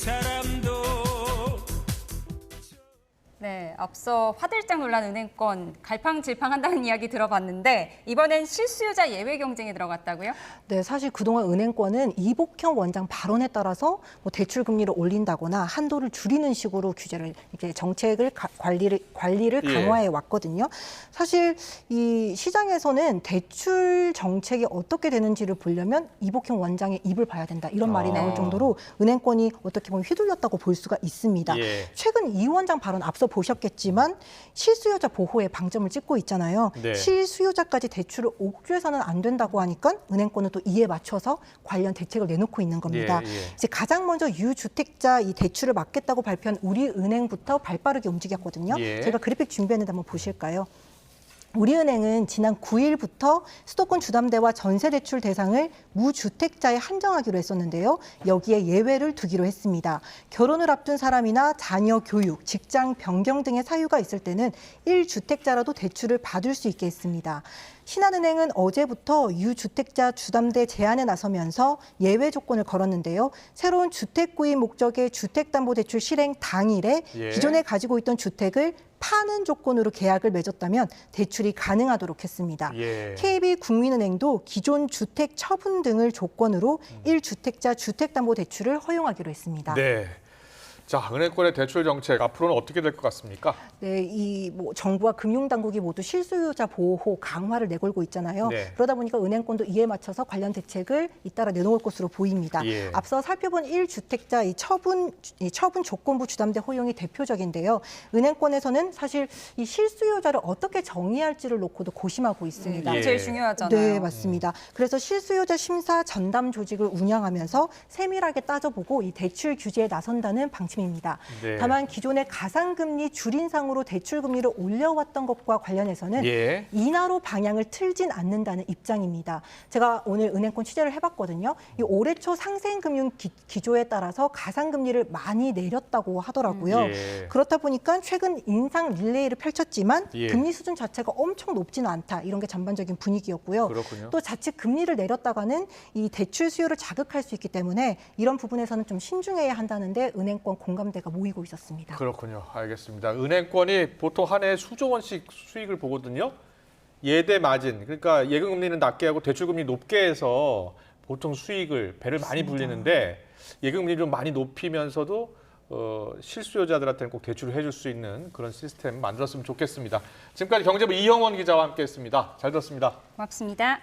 사람도. 네, 앞서 화들짝 놀란 은행권 갈팡질팡한다는 이야기 들어봤는데 이번엔 실수요자 예외 경쟁에 들어갔다고요? 네, 사실 그동안 은행권은 이복형 원장 발언에 따라서 뭐 대출 금리를 올린다거나 한도를 줄이는 식으로 규제를 이렇게 정책을 관리를 예. 강화해 왔거든요. 사실 이 시장에서는 대출 정책이 어떻게 되는지를 보려면 이복형 원장의 입을 봐야 된다 이런 말이 나올 정도로 은행권이 어떻게 보면 휘둘렸다고 볼 수가 있습니다. 예. 최근 이 원장 발언 앞서 보셨겠지만 실수요자 보호에 방점을 찍고 있잖아요. 네. 실수요자까지 대출을 옥죄서는 안 된다고 하니까 은행권은 또 이에 맞춰서 관련 대책을 내놓고 있는 겁니다. 예, 예. 이제 가장 먼저 유주택자 이 대출을 막겠다고 발표한 우리은행부터 발빠르게 움직였거든요. 예. 제가 그래픽 준비했는데 한번 보실까요? 우리은행은 지난 9일부터 수도권 주담대와 전세대출 대상을 무주택자에 한정하기로 했었는데요. 여기에 예외를 두기로 했습니다. 결혼을 앞둔 사람이나 자녀 교육, 직장 변경 등의 사유가 있을 때는 1주택자라도 대출을 받을 수 있게 했습니다. 신한은행은 어제부터 유주택자 주담대 제한에 나서면서 예외 조건을 걸었는데요. 새로운 주택 구입 목적의 주택담보대출 실행 당일에 예. 기존에 가지고 있던 주택을 파는 조건으로 계약을 맺었다면 대출이 가능하도록 했습니다. 예. KB국민은행도 기존 주택 처분 등을 조건으로 1주택자 주택담보대출을 허용하기로 했습니다. 네. 자, 은행권의 대출 정책 앞으로는 어떻게 될 것 같습니까? 네, 이 뭐 정부와 금융당국이 모두 실수요자 보호 강화를 내걸고 있잖아요. 네. 그러다 보니까 은행권도 이에 맞춰서 관련 대책을 잇따라 내놓을 것으로 보입니다. 예. 앞서 살펴본 1주택자 이 처분 조건부 주담대 허용이 대표적인데요. 은행권에서는 사실 이 실수요자를 어떻게 정의할지를 놓고도 고심하고 있습니다. 예. 제일 중요하잖아요. 네, 맞습니다. 그래서 실수요자 심사 전담 조직을 운영하면서 세밀하게 따져보고 이 대출 규제에 나선다는 방침입니다. 네. 다만 기존의 가상금리 줄인상으로 대출 금리를 올려왔던 것과 관련해서는 예. 인하로 방향을 틀진 않는다는 입장입니다. 제가 오늘 은행권 취재를 해봤거든요. 이 올해 초 상생금융 기조에 따라서 가상금리를 많이 내렸다고 하더라고요. 예. 그렇다 보니까 최근 인상 릴레이를 펼쳤지만 예. 금리 수준 자체가 엄청 높지는 않다. 이런 게 전반적인 분위기였고요. 그렇군요. 또 자칫 금리를 내렸다가는 이 대출 수요를 자극할 수 있기 때문에 이런 부분에서는 좀 신중해야 한다는데 은행권 공감대가 모이고 있었습니다. 그렇군요. 알겠습니다. 은행권이 보통 한 해에 수조 원씩 수익을 보거든요. 예대 마진, 그러니까 예금 금리는 낮게 하고 대출 금리 높게 해서 보통 수익을 배를 많이 불리는데 예금 금리 좀 많이 높이면서도 실수요자들한테는 꼭 대출을 해줄 수 있는 그런 시스템 만들었으면 좋겠습니다. 지금까지 경제부 이형원 기자와 함께했습니다. 잘 들었습니다. 고맙습니다.